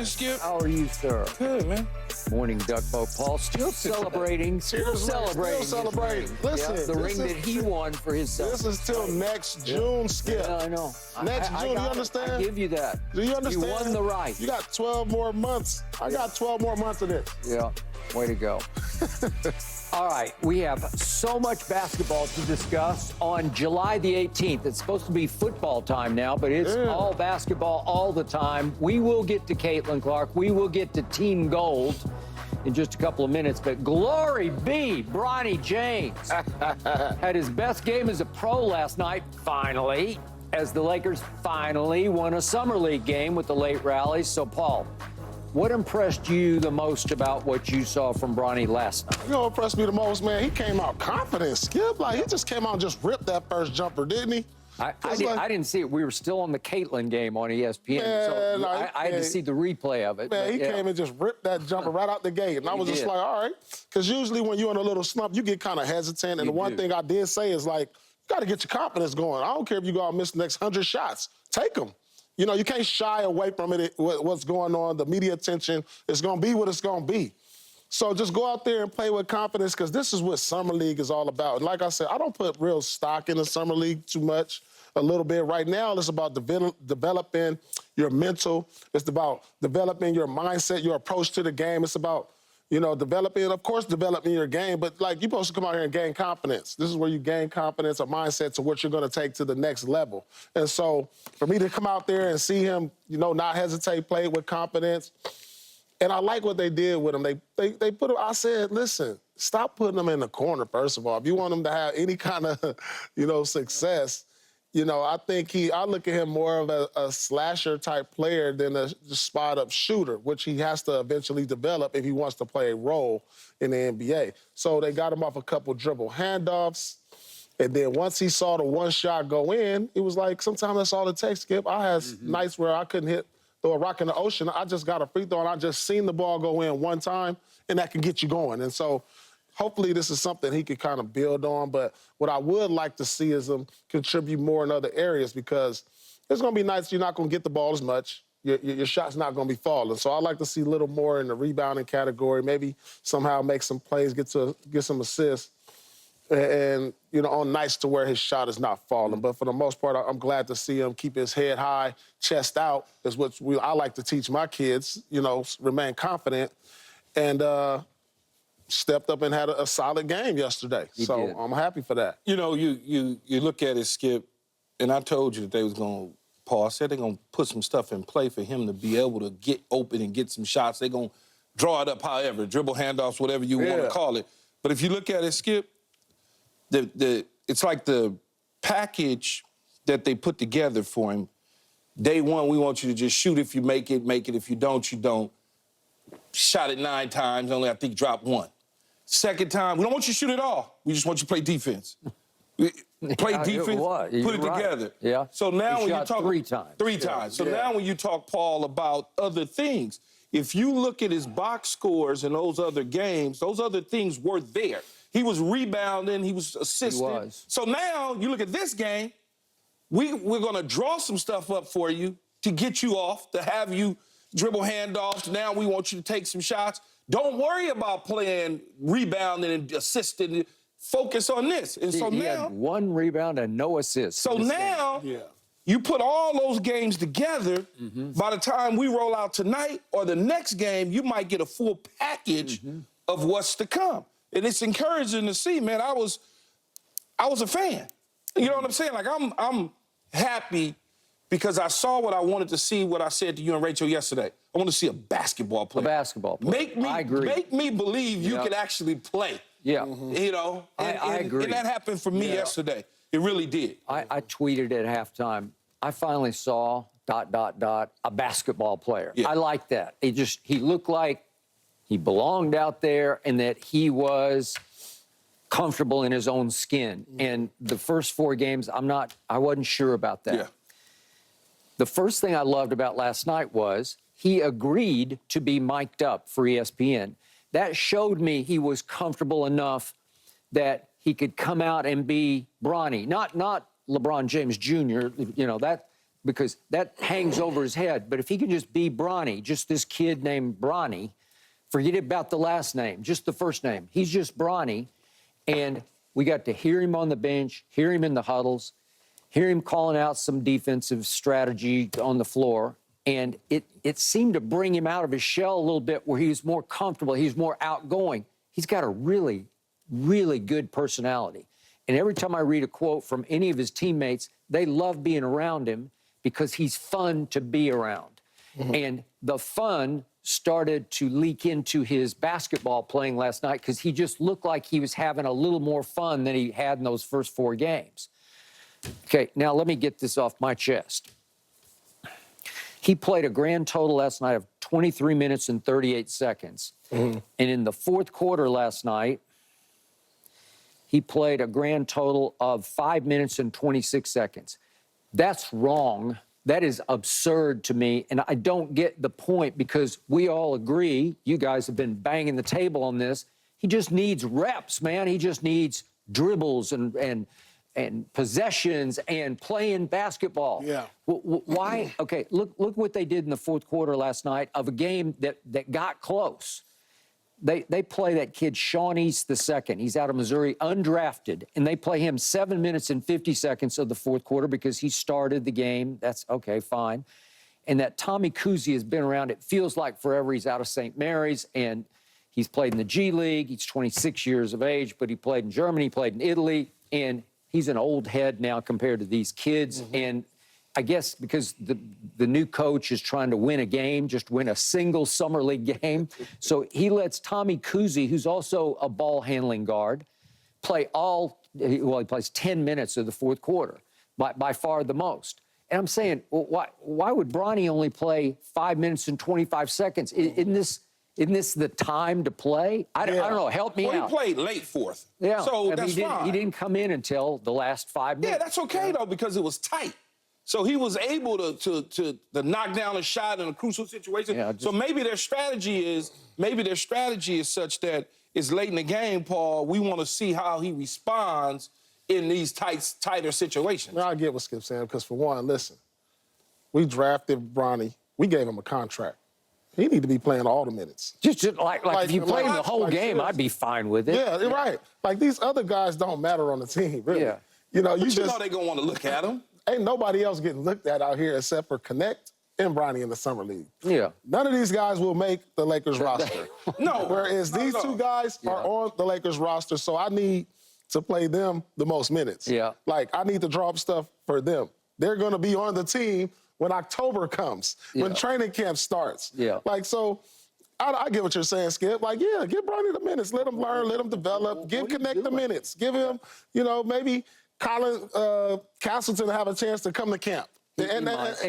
morning, Skip. How are you, sir? Good, man. Morning, Duck Boat Paul. Still celebrating. Still celebrating. Still celebrating. Listen, the ring that he won for his son. This is till next June, Skip. Yeah, I know. Next June, you understand? I give you that. Do you understand? You won the right. You got 12 more months. I got 12 more months of this. Yeah, way to go. All right, we have so much basketball to discuss on July the 18th. It's supposed to be football time now, but it's all basketball all the time. We will get to Caitlin Clark. We will get to Team Gold in just a couple of minutes, but glory be, Bronny James had his best game as a pro last night, finally, as the Lakers finally won a Summer League game with the late rallies. So, Paul, what impressed you the most about what you saw from Bronny last night? You know what impressed me the most, man? He came out confident, Skip. Like, he just came out and just ripped that first jumper, didn't he? I didn't see it. We were still on the Caitlin game on ESPN, so I had to see the replay of it. Man, he came and just ripped that jumper right out the gate. And I was just like, all right. Because usually when you're in a little slump, you get kind of hesitant. And the one thing I did say is, like, you got to get your confidence going. I don't care if you go out and miss the next 100 shots. Take them. You know, you can't shy away from it, what's going on, the media attention. It's going to be what it's going to be. So just go out there and play with confidence, because this is what Summer League is all about. And like I said, I don't put real stock in the Summer League too much, a little bit. Right now, it's about developing your mental. It's about developing your mindset, your approach to the game. It's about, you know, developing your game, but, like, you're supposed to come out here and gain confidence. This is where you gain confidence, a mindset to what you're going to take to the next level. And so for me to come out there and see him, you know, not hesitate, play with confidence, and I like what they did with him. They put him, I said, listen, stop putting him in the corner, first of all. If you want him to have any kind of, you know, success, you know, I think I look at him more of a slasher-type player than a spot-up shooter, which he has to eventually develop if he wants to play a role in the NBA. So they got him off a couple dribble handoffs, and then once he saw the one shot go in, it was like, sometimes that's all it takes, Skip. I had nights where I couldn't throw a rock in the ocean. I just got a free throw, and I just seen the ball go in one time, and that can get you going. And so hopefully this is something he could kind of build on. But what I would like to see is him contribute more in other areas, because there's going to be nights you're not going to get the ball as much. Your shot's not going to be falling. So I'd like to see a little more in the rebounding category, maybe somehow make some plays, get some assists, and, you know, on nights to where his shot is not falling. But for the most part, I'm glad to see him keep his head high, chest out, is what I like to teach my kids, you know, remain confident. And stepped up and had a solid game yesterday. So I'm happy for that. You know, you look at it, Skip, and I told you that they was going to, Paul, I said they're going to put some stuff in play for him to be able to get open and get some shots. They're going to draw it up however, dribble handoffs, whatever you want to call it. But if you look at it, Skip, it's like the package that they put together for him. Day one, we want you to just shoot if you make it. If you don't, you don't. Shot it 9 times, only, I think, dropped 1. Second time, we don't want you to shoot at all. We just want you to play defense. Play defense, put it together. Yeah. So now when you talk 3 times. 3 times. So now when you talk, Paul, about other things, if you look at his box scores in those other games, those other things were there. He was rebounding, he was assisting. He was. So now you look at this game, we're going to draw some stuff up for you to get you off, to have you dribble handoffs. Now we want you to take some shots. Don't worry about playing, rebounding, and assisting. Focus on this. And so he now, had 1 rebound and no assists. So now, you put all those games together. By the time we roll out tonight or the next game, you might get a full package of what's to come. And it's encouraging to see, man. I was a fan. You know what I'm saying? Like, I'm happy, because I saw what I wanted to see, what I said to you and Rachel yesterday. I want to see a basketball player. A basketball player. I agree. Make me believe you can actually play. Yeah. You know? I agree. And that happened for me yesterday. It really did. I tweeted at halftime, I finally saw ... a basketball player. I like that. He looked like he belonged out there and that he was comfortable in his own skin. And the first 4 games, I wasn't sure about that. Yeah. The first thing I loved about last night was he agreed to be mic'd up for ESPN. That showed me he was comfortable enough that he could come out and be Bronny, not LeBron James Jr. You know, because that hangs over his head. But if he can just be Bronny, just this kid named Bronny, forget about the last name, just the first name. He's just Bronny. And we got to hear him on the bench, hear him in the huddles, hear him calling out some defensive strategy on the floor. And it seemed to bring him out of his shell a little bit where he was more comfortable, he was more outgoing. He's got a really, really good personality. And every time I read a quote from any of his teammates, they love being around him because he's fun to be around. Mm-hmm. And the fun started to leak into his basketball playing last night because he just looked like he was having a little more fun than he had in those first 4 games. Okay, now let me get this off my chest. He played a grand total last night of 23 minutes and 38 seconds. Mm-hmm. And in the fourth quarter last night, he played a grand total of 5 minutes and 26 seconds. That's wrong. That is absurd to me. And I don't get the point because we all agree, you guys have been banging the table on this. He just needs reps, man. He just needs dribbles and possessions and playing basketball. Yeah. Why? Okay, look what they did in the fourth quarter last night of a game that got close. They play that kid Sean East II. He's out of Missouri, undrafted, and they play him 7 minutes and 50 seconds of the fourth quarter because he started the game. That's okay, fine. And that Tommy Kuzi has been around, it feels like forever. He's out of St. Mary's, and he's played in the G League. He's 26 years of age, but he played in Germany, played in Italy, and he's an old head now compared to these kids. Mm-hmm. And I guess because the new coach is trying to win a game, just win a single summer league game. So he lets Tommy Kuzi, who's also a ball handling guard, play he plays 10 minutes of the fourth quarter, by far the most. And I'm saying, well, why would Bronny only play 5 minutes and 25 seconds? Isn't this the time to play? I don't know. Help me out. He played late fourth. Yeah. So that's fine. He didn't come in until the last 5 minutes. Yeah, that's okay, though, because it was tight. So he was able to knock down a shot in a crucial situation. Yeah, so maybe their strategy is such that it's late in the game, Paul. We want to see how he responds in these tighter situations. Now I get what Skip's saying, because for one, listen, we drafted Bronny. We gave him a contract. He need to be playing all the minutes. Just like if you played the whole game, I'd be fine with it. Yeah, right. Like, these other guys don't matter on the team, really. Yeah. You know, you know they're going to want to look at him. Ain't nobody else getting looked at out here except for Connect and Bronny in the summer league. Yeah. None of these guys will make the Lakers roster. No. Whereas these two guys are on the Lakers roster, so I need to play them the most minutes. Yeah. Like, I need to draw up stuff for them. They're going to be on the team when October comes, when training camp starts. Yeah. Like, so I get what you're saying, Skip. Like, yeah, give Bronny the minutes. Let him learn, let him develop. Give Connect the minutes. Give him, maybe Colin Castleton have a chance to come to camp. And that's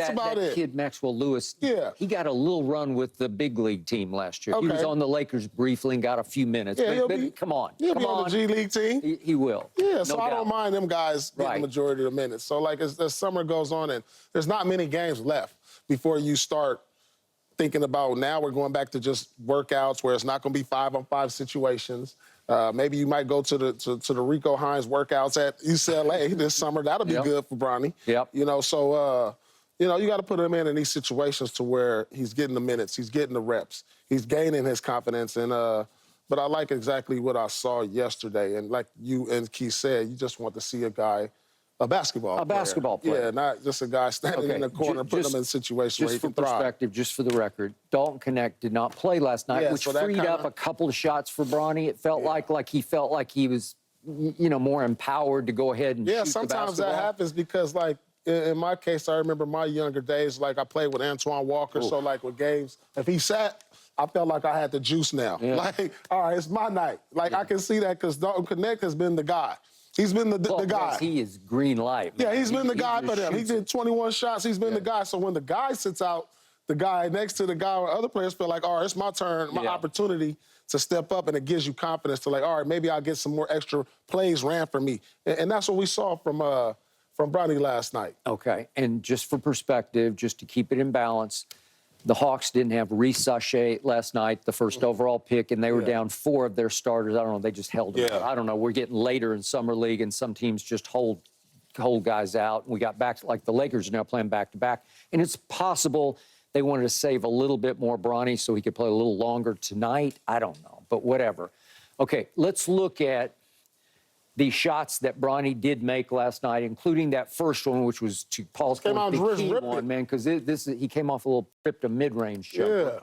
about it. That kid, Maxwell Lewis, yeah, he got a little run with the big league team last year. Okay. He was on the Lakers briefly and got a few minutes. Yeah, but come on. He'll be on the G League team. He will. Yeah, no so doubt. I don't mind them guys getting the majority of the minutes. So, like, as summer goes on and there's not many games left before you start thinking about, now we're going back to just workouts where it's not going to be 5-on-5 situations. Maybe you might go to the Rico Hines workouts at UCLA this summer. That'll be good for Bronny. Yep. So you got to put him in these situations to where he's getting the minutes, he's getting the reps, he's gaining his confidence. And but I like exactly what I saw yesterday. And like you and Keith said, you just want to see a basketball player. Yeah, not just a guy standing in the corner, putting him in a situation where he can thrive. Just for perspective, just for the record, Dalton Connect did not play last night, which freed up a couple of shots for Bronny. It felt like he felt like he was, more empowered to go ahead and shoot the basketball. Yeah, sometimes that happens because, like, in my case, I remember my younger days, like, I played with Antoine Walker, so, like, with games, if he sat, I felt like I had the juice now. Yeah. Like, all right, it's my night. Like, I can see that because Dalton Connect has been the guy. He's been the guy. Yes, he is green light. Man. Yeah, he's been the guy for them. He did 21 shots. He's been the guy. So when the guy sits out, the guy next to the guy or other players feel like, all right, it's my turn, my opportunity to step up, and it gives you confidence to, like, all right, maybe I'll get some more extra plays ran for me. And that's what we saw from Bronny last night. Okay, and just for perspective, just to keep it in balance, the Hawks didn't have Reece Sachet last night, the first overall pick, and they were down 4 of their starters. I don't know, they just held them. I don't know, we're getting later in Summer League, and some teams just hold hold guys out. We got back, like the Lakers are now playing back-to-back. And it's possible they wanted to save a little bit more Bronny so he could play a little longer tonight. I don't know, but whatever. Okay, let's look at the shots that Bronny did make last night, including that first one, which was to Paul's Came out the and key ripped one, it. man, because he came off a little tripped a mid-range jumper. Yeah.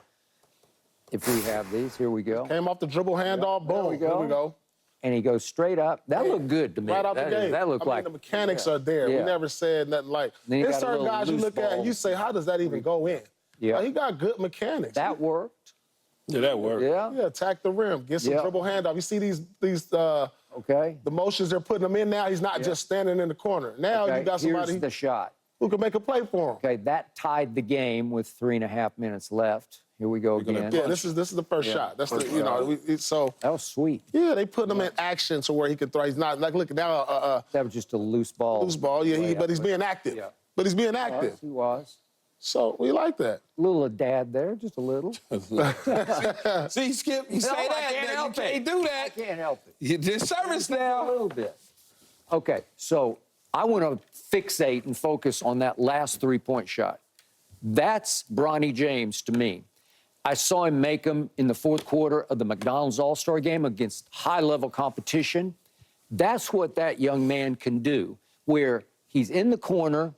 If we have these, here we go. Came off the dribble handoff, boom. we go. Here we go. And he goes straight up. That looked good to me. Right out the gate. That looked like the mechanics are there. Yeah. We never said nothing like. Then you There's got a certain little guys you loose look at ball. and you say, how does that even go in? Yeah. Like, he got good mechanics. that worked. Yeah, that worked. Yeah. Yeah, attack the rim, get some Yeah. dribble handoff. You see these Okay. the motions they're putting him in now. He's not just standing in the corner. Now Okay, you got here's somebody the shot. who can make a play for him. Okay, that tied the game with 3.5 minutes left. Here we go again. Yeah, this is the first shot. That's so. That was sweet. Yeah, they put him in action to where he can throw. He's not like look now That was just a loose ball. loose ball. Yeah, but he's being active. Yeah. But he's being active. He was. So we like that. A little of dad there, just a little. See, Skip, you say I that, can't man, help you can't it. do I that. can't help it. You disservice A now. little bit. Okay, so I want to fixate and focus on that last three-point shot. That's Bronny James to me. I saw him make them in the fourth quarter of the McDonald's All-Star game against high-level competition. That's what that young man can do, where he's in the corner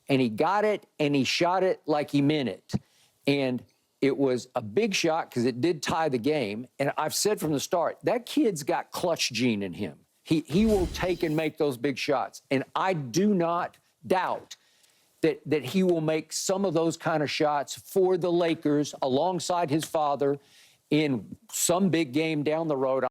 and he got it and he shot it like he meant it. And it was a big shot because it did tie the game. And I've said from the start, that kid's got clutch gene in him. He will take and make those big shots. And I do not doubt that he will make some of those kind of shots for the Lakers alongside his father in some big game down the road.